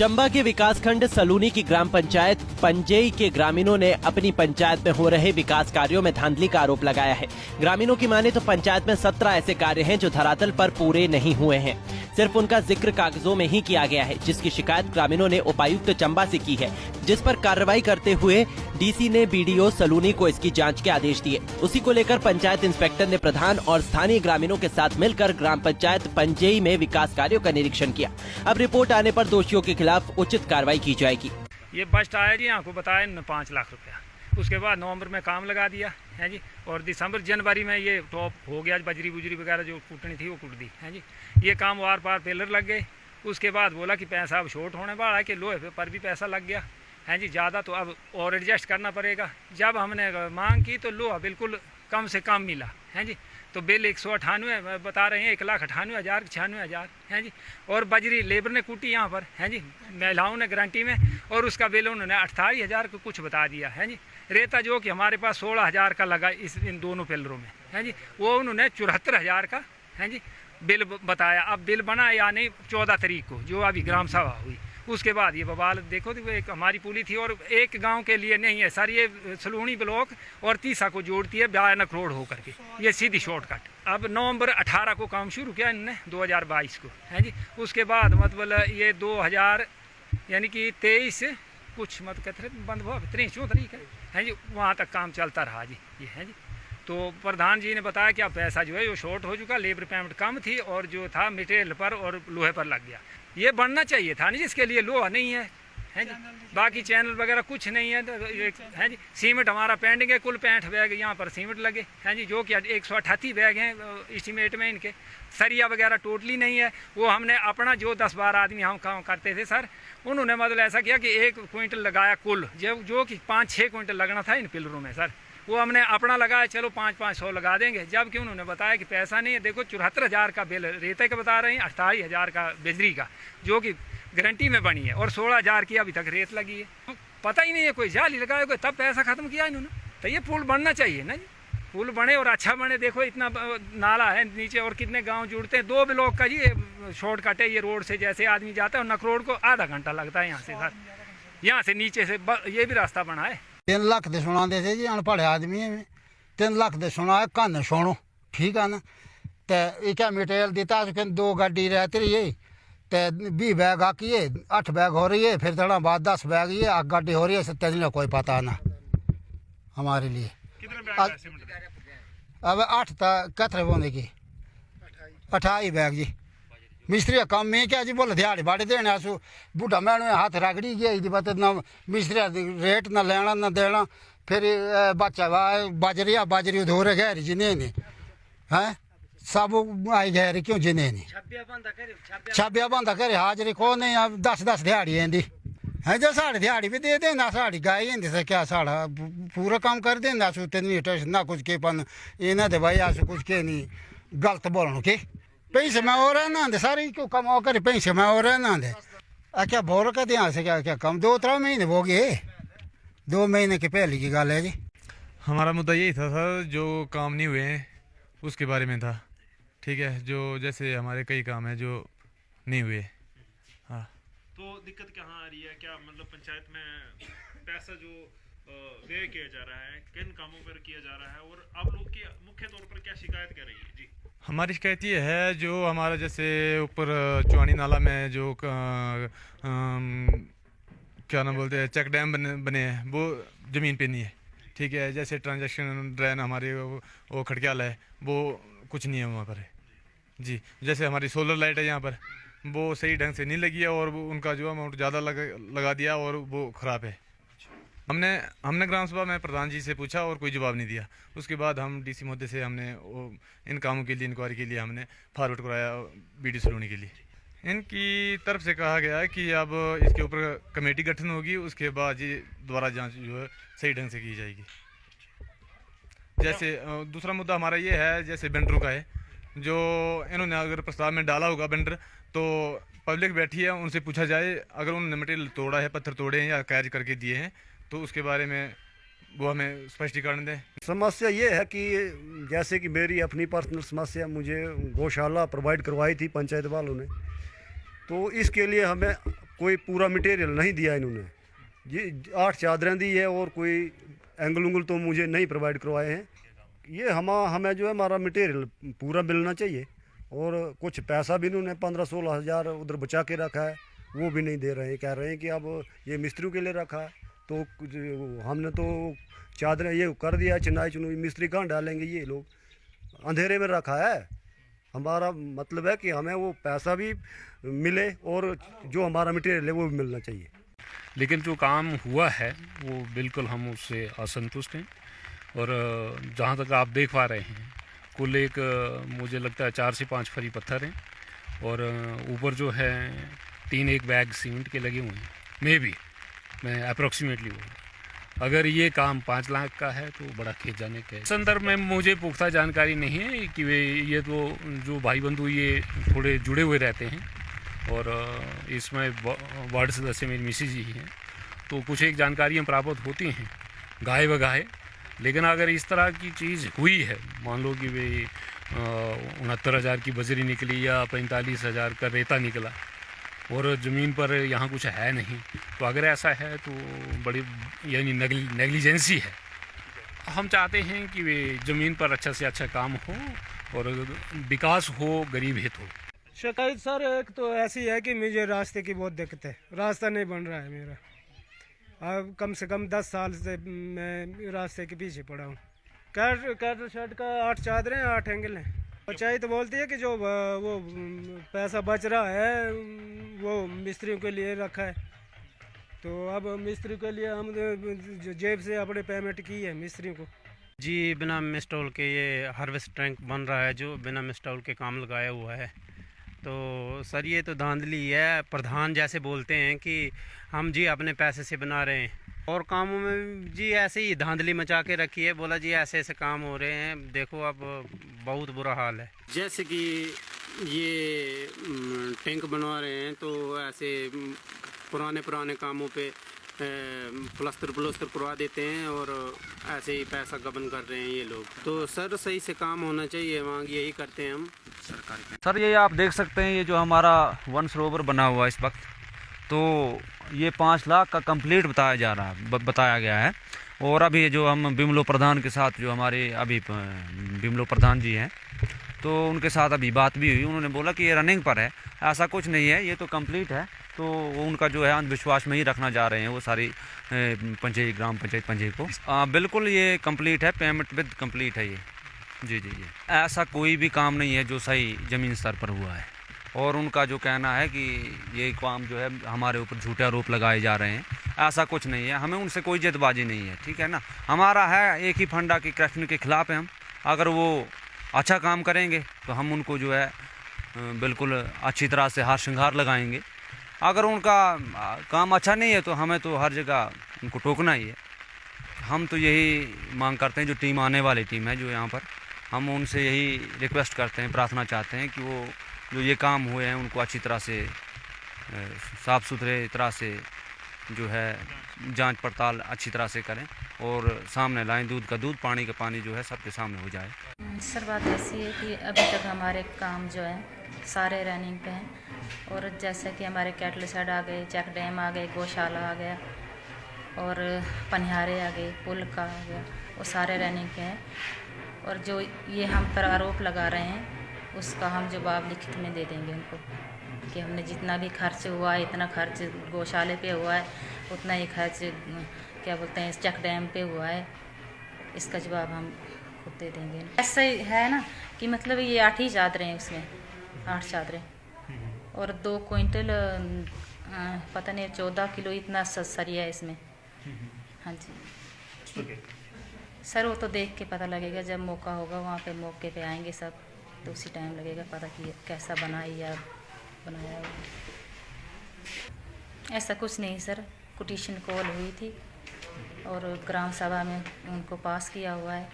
चंबा के विकासखंड सलूनी की ग्राम पंचायत पंजेई के ग्रामीणों ने अपनी पंचायत में हो रहे विकास कार्यों में धांधली का आरोप लगाया है। ग्रामीणों की माने तो पंचायत में 17 ऐसे कार्य हैं जो धरातल पर पूरे नहीं हुए हैं, सिर्फ उनका जिक्र कागजों में ही किया गया है, जिसकी शिकायत ग्रामीणों ने उपायुक्त चंबा से की है, जिस पर कार्रवाई करते हुए डीसी ने बीडीओ सलूनी को इसकी जांच के आदेश दिए। उसी को लेकर पंचायत इंस्पेक्टर ने प्रधान और स्थानीय ग्रामीणों के साथ मिलकर ग्राम पंचायत पंजेई में विकास कार्यों का निरीक्षण किया। अब रिपोर्ट आने पर दोषियों के खिलाफ उचित कार्रवाई की जाएगी। ये बस्ट आया जी, आपको बताया 5 लाख रुपया, उसके बाद नवंबर में काम लगा दिया है जी, और दिसंबर जनवरी में ये टॉप हो गया, बजरी बुजरी वगैरह जो कूटनी थी वो कूट दी है जी। ये काम वार पार पिलर लग गए। उसके बाद बोला कि पैसा अब शॉर्ट होने वाला है, कि लोहे पर भी पैसा लग गया है जी ज़्यादा, तो अब और एडजस्ट करना पड़ेगा। जब हमने मांग की तो लोहा बिल्कुल कम से कम मिला है जी, तो बिल 198 बता रहे हैं, 1,98,000 96,000 है जी। और बजरी लेबर ने कूटी यहाँ पर है जी, महिलाओं ने गारंटी में, और उसका बिल उन्होंने 48,000 को कुछ बता दिया है जी। रेता जो कि हमारे पास 16,000 का लगा इन दोनों पिलरों में है जी, वो उन्होंने 74,000 का है जी बिल बताया। अब बिल बना या नहीं 14 तारीख को, जो अभी ग्राम सभा हुई, उसके बाद ये बवाल देखो, तो एक हमारी पुली थी और एक गांव के लिए नहीं है सर, ये सलूनी ब्लॉक और तीसा को जोड़ती है भयानक रोड होकर के, ये सीधी शॉर्टकट। अब नवंबर 18 को काम शुरू किया इन्होंने 2022 को है जी। उसके बाद मतलब ये 2000 यानी कि 23 कुछ मत कहते बंद हुआ, 23 तारीख है जी, वहाँ तक काम चलता रहा जी ये है जी। तो प्रधान जी ने बताया कि अब पैसा जो है वो शॉर्ट हो चुका, लेबर पेमेंट कम थी और जो था मटेरियल पर और लोहे पर लग गया। ये बढ़ना चाहिए था नहीं, जिसके लिए लोहा नहीं है जी, बाकी चैनल वगैरह कुछ नहीं है है जी। सीमेंट हमारा पेंडिंग है, कुल 65 बैग यहाँ पर सीमेंट लगे हैं जी, जो कि 138 बैग हैं इस्टीमेट में इनके। सरिया वगैरह टोटली नहीं है, वो हमने अपना जो 10-12 आदमी हम काम करते थे सर, उन्होंने मतलब ऐसा किया कि 1 क्विंटल लगाया कुल, जो कि 5-6 क्विंटल लगना था इन पिलरों में सर, वो हमने अपना लगाया, चलो 500-500 लगा देंगे, जबकि उन्होंने बताया कि पैसा नहीं है। देखो 74,000 का बिल रेते का बता रहे हैं, 28,000 का बिजली का, जो कि गारंटी में बनी है, और 16,000 की अभी तक रेत लगी है। पता ही नहीं है, कोई जाली लगाया कोई, तब पैसा खत्म किया इन्होंने। तो ये पुल बनना चाहिए ना जी, पुल बने और अच्छा बने। देखो इतना नाला है नीचे और कितने गांव जुड़ते हैं, 2 ब्लॉक का जी शॉर्टकट है ये रोड से, जैसे आदमी जाता है नकरोड को आधा घंटा लगता है यहाँ से सर, यहाँ से नीचे से ये भी रास्ता बना है। 3 लाख दे सुनाते थे जी, अनपढ़ आदमी है, 3 लाख दे सुना कन्न सुनो ठीक है ना। तो एक मटेरियल देता 2 गाड़ी रहती रही है, तो 20 बैग आकी है, 8 बैग हो रही है, फिर थोड़ा बाद 10 बैग ये 8 गाड़ी हो रही है, 27 कोई पता ना हमारे लिए। अब 8 तक कतरे बोने की 28 बैग जी। मिस्त्री का काम में क्या जी, बोले दिहाड़ी बाड़ी देने आसू बूढ़ा मैंने हाथ रगड़ी गया बात ना, मिस्त्री रेट ना लेना ना देना, फिर बच्चा बाजरी धोरे गहरी जिन्हें ने हैं सब आई गहरी क्यों जिन्हें ने छाबिया बंदा करे हाजरी को नहीं। अब 10 दिहाड़ी आँदी है जो साढ़े दिहाड़ी भी दे देना, साड़ी गाय आँदी से क्या साढ़ा पूरा काम कर देना आसू तेन ना कुछ के पन इन्हें दे भाई आसू कुछ के नहीं गलत बोलने के पैसे में और रहना दे सारी क्यों कमा कर पैसे में और रहना दे। क्या बोल कर यहाँ से क्या कम 2-3 महीने हो गए, 2 महीने के पहले की गल है जी। हमारा मुद्दा यही था सर, जो काम नहीं हुए हैं उसके बारे में था, ठीक है, जो जैसे हमारे कई काम है जो नहीं हुए। हाँ, तो दिक्कत कहाँ आ रही है? क्या मतलब पंचायत में पैसा जो व्यय किया जा रहा है किन कामों पर किया जा रहा है, और आप लोग की मुख्य तौर पर क्या शिकायत कर रही है जी? हमारी शिकायत ये है, जो हमारा जैसे ऊपर चौहानी नाला में जो क्या नाम बोलते हैं चेक डैम बने हैं, वो ज़मीन पे नहीं है, ठीक है। जैसे ट्रांजैक्शन ड्रेन हमारी वो खड़क्याल है, वो कुछ नहीं है वहाँ पर है जी। जैसे हमारी सोलर लाइट है यहाँ पर, वो सही ढंग से नहीं लगी है, और वो उनका जो अमाउंट ज़्यादा लगा दिया और वो ख़राब है। हमने ग्राम सभा में प्रधान जी से पूछा और कोई जवाब नहीं दिया। उसके बाद हम डीसी महोदय से हमने इन कामों के लिए इंक्वायरी के लिए हमने फॉरवर्ड कराया बीडीओ सलूनी के लिए। इनकी तरफ से कहा गया है कि अब इसके ऊपर कमेटी गठन होगी, उसके बाद ये दोबारा जांच जो है सही ढंग से की जाएगी। जैसे दूसरा मुद्दा हमारा ये है, जैसे बेंडरों का है, जो इन्होंने अगर प्रस्ताव में डाला होगा बेंडर, तो पब्लिक बैठी है, उनसे पूछा जाए अगर उन्होंने मटेरियल तोड़ा है, पत्थर तोड़े हैं या कैच करके दिए हैं, तो उसके बारे में वो हमें स्पष्टीकरण दें। समस्या ये है कि जैसे कि मेरी अपनी पर्सनल समस्या, मुझे गौशाला प्रोवाइड करवाई थी पंचायत वालों ने, तो इसके लिए हमें कोई पूरा मटेरियल नहीं दिया इन्होंने। ये 8 चादरें दी है और कोई एंगल उंगल तो मुझे नहीं प्रोवाइड करवाए हैं। ये हमें जो है हमारा मटेरियल पूरा मिलना चाहिए। और कुछ पैसा भी इन्होंने 15-16 हज़ार उधर बचा के रखा है, वो भी नहीं दे रहे हैं। कह रहे हैं कि अब ये मिस्त्रियों के लिए रखा है, तो हमने तो चादरें ये कर दिया, चिनाई चुनाई मिस्त्री कहाँ डालेंगे, ये लोग अंधेरे में रखा है। हमारा मतलब है कि हमें वो पैसा भी मिले और जो हमारा मटेरियल है वो भी मिलना चाहिए। लेकिन जो काम हुआ है वो बिल्कुल हम उससे असंतुष्ट हैं। और जहाँ तक आप देख पा रहे हैं, कुल एक मुझे लगता है 4 से 5 फरी पत्थर हैं और ऊपर जो है 3 बैग सीमेंट के लगे हुए हैं। मैं अप्रॉक्सीमेटली वो, अगर ये काम 5 लाख का है तो बड़ा खेत जाने का है। संदर्भ में मुझे पुख्ता जानकारी नहीं है कि वे ये तो जो भाई बंधु ये थोड़े जुड़े हुए रहते हैं और इसमें वार्ड सदस्य मेरी मिसेज जी हैं, तो कुछ एक जानकारियाँ प्राप्त होती हैं गाहे बगाहे। लेकिन अगर इस तरह की चीज़ हुई है, मान लो कि वे 69,000 की बजरी निकली या 45,000 का रेता निकला और ज़मीन पर यहाँ कुछ है नहीं, तो अगर ऐसा है तो बड़ी यानी नेग्लिजेंसी है। हम चाहते हैं कि वे ज़मीन पर अच्छा से अच्छा काम हो और विकास हो, गरीब हित हो। शिकायत सर एक तो ऐसी है कि मुझे रास्ते की बहुत दिक्कत है, रास्ता नहीं बन रहा है मेरा। अब कम से कम 10 साल से मैं रास्ते के पीछे पड़ा हूँ। कैटल शेड का 8 चादरें 8 एंगल हैं। पंचायत बोलती है कि जो वो पैसा बच रहा है वो मिस्त्रियों के लिए रखा है, तो अब मिस्त्री के लिए हम जेब से अपने पेमेंट की है मिस्त्रियों को। जी बिना मिस्टॉल के ये हार्वेस्ट टैंक बन रहा है जो बिना मिस्टॉल के काम लगाया हुआ है। तो सर ये तो धांधली है। प्रधान जैसे बोलते हैं कि हम जी अपने पैसे से बना रहे हैं और कामों में जी ऐसे ही धांधली मचा के रखी है। बोला जी ऐसे ऐसे काम हो रहे हैं, देखो अब बहुत बुरा हाल है। जैसे कि ये टैंक बनवा रहे हैं तो ऐसे पुराने कामों पे प्लास्टर करवा देते हैं और ऐसे ही पैसा गबन कर रहे हैं ये लोग। तो सर सही से काम होना चाहिए, मांग यही करते हैं हम सरकार की। सर ये आप देख सकते हैं, ये जो हमारा वन सरोवर बना हुआ है इस वक्त, तो ये 5 लाख का कंप्लीट बताया गया है। और अभी जो हम बिमलो प्रधान के साथ जो हमारे अभी बिमलो प्रधान जी हैं, तो उनके साथ अभी बात भी हुई। उन्होंने बोला कि ये रनिंग पर है, ऐसा कुछ नहीं है, ये तो कंप्लीट है। तो वो उनका जो है अंधविश्वास में ही रखना जा रहे हैं वो सारी ग्राम पंचायत पंचायत को। बिल्कुल ये कंप्लीट है, पेमेंट विद कंप्लीट है ये। जी ये ऐसा कोई भी काम नहीं है जो सही ज़मीन स्तर पर हुआ है। और उनका जो कहना है कि ये काम जो है हमारे ऊपर झूठे आरोप लगाए जा रहे हैं, ऐसा कुछ नहीं है। हमें उनसे कोई जल्दबाजी नहीं है, ठीक है ना। हमारा है एक ही फंडा कि करप्शन के ख़िलाफ़ है हम। अगर वो अच्छा काम करेंगे तो हम उनको जो है बिल्कुल अच्छी तरह से हार श्रृंगार लगाएंगे। अगर उनका काम अच्छा नहीं है तो हमें तो हर जगह उनको टोकना ही है। हम तो यही मांग करते हैं, जो टीम आने वाली टीम है जो यहाँ पर, हम उनसे यही रिक्वेस्ट करते हैं, प्रार्थना चाहते हैं कि वो जो ये काम हुए हैं उनको अच्छी तरह से साफ़ सुथरे तरह से जो है जांच पड़ताल अच्छी तरह से करें और सामने लाएं। दूध का दूध, पानी का पानी जो है सबके सामने हो जाए। सर बात ऐसी है कि अभी तक हमारे काम जो है सारे रनिंग पे हैं। और जैसे कि हमारे कैटल शेड आ गए, चेक डैम आ गए, गौशाला आ गया और पनिहारे आ गए, पुल का आ गया, वो सारे रनिंग पे हैं। और जो ये हम पर आरोप लगा रहे हैं उसका हम जवाब लिखित में दे देंगे उनको कि हमने जितना भी खर्च हुआ है, इतना खर्च गौशाले पे हुआ है, उतना ही खर्च क्या बोलते हैं चेक डैम पे हुआ है, इसका जवाब हम खुद दे देंगे। ऐसा है ना कि मतलब ये 8 ही चादरें हैं, उसमें 8 चादरें और 2 क्विंटल पता नहीं 14 किलो इतना सरिया है इसमें। हाँ जी सर, वो तो देख के पता लगेगा जब मौका होगा, वहाँ पे मौके पे आएंगे सब, तो उसी टाइम लगेगा पता कि कैसा बना है या बनाया है। ऐसा कुछ नहीं सर, कोटेशन कॉल हुई थी और ग्राम सभा में उनको पास किया हुआ है।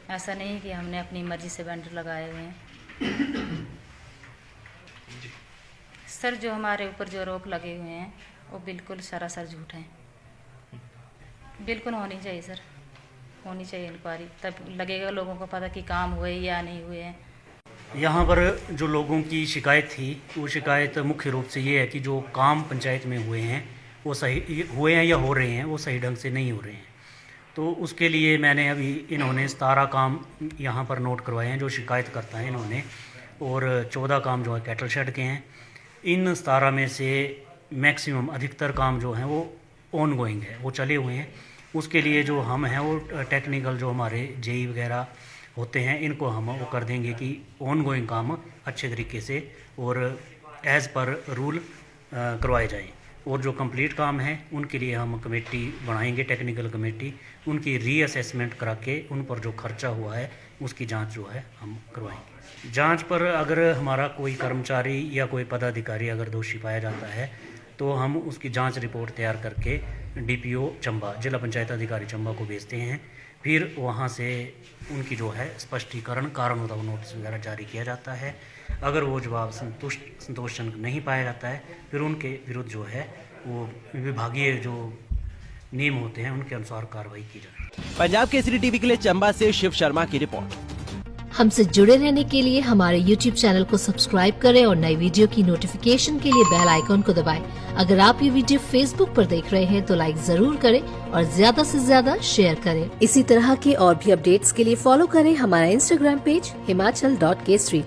ऐसा नहीं कि हमने अपनी मर्जी से वेंडर लगाए हुए हैं। सर जो हमारे ऊपर जो आरोप लगे हुए हैं वो बिल्कुल सरासर झूठ हैं। बिल्कुल होनी चाहिए सर, होनी चाहिए इंक्वायरी, तब लगेगा लोगों को पता कि काम हुए या नहीं हुए हैं। यहाँ पर जो लोगों की शिकायत थी वो शिकायत मुख्य रूप से ये है कि जो काम पंचायत में हुए हैं वो सही हुए हैं या हो रहे हैं वो सही ढंग से नहीं हो रहे हैं। तो उसके लिए मैंने अभी इन्होंने 17 काम यहाँ पर नोट करवाए हैं जो शिकायत करता है इन्होंने, और 14 काम जो है कैटल शेड के हैं। इन 17 में से मैक्सिमम अधिकतर काम जो हैं वो ऑन गोइंग है, वो चले हुए हैं। उसके लिए जो हम हैं वो टेक्निकल जो हमारे जेई वगैरह होते हैं इनको हम वो कर देंगे कि ऑन गोइंग काम अच्छे तरीके से और एज़ पर रूल करवाए जाएं। और जो कंप्लीट काम है उनके लिए हम कमेटी बनाएंगे, टेक्निकल कमेटी, उनकी रीअसेसमेंट करा के उन पर जो खर्चा हुआ है उसकी जांच जो है हम करवाएंगे। जांच पर अगर हमारा कोई कर्मचारी या कोई पदाधिकारी अगर दोषी पाया जाता है तो हम उसकी जांच रिपोर्ट तैयार करके DPO चंबा, जिला पंचायत अधिकारी चंबा को भेजते हैं। फिर वहाँ से उनकी जो है स्पष्टीकरण, कारण बताओ नोटिस वगैरह जारी किया जाता है। अगर वो जवाब संतोषजनक नहीं पाया जाता है फिर उनके विरुद्ध जो है वो विभागीय जो नियम होते हैं उनके अनुसार कार्रवाई की जाती है। पंजाब केसरी टीवी के लिए चंबा से शिव शर्मा की रिपोर्ट। हमसे जुड़े रहने के लिए हमारे YouTube चैनल को सब्सक्राइब करें और नई वीडियो की नोटिफिकेशन के लिए बेल आइकॉन को दबाएं। अगर आप ये वीडियो Facebook पर देख रहे हैं तो लाइक जरूर करें और ज्यादा से ज्यादा शेयर करें। इसी तरह के और भी अपडेट्स के लिए फॉलो करें हमारा Instagram पेज himachal.kesri।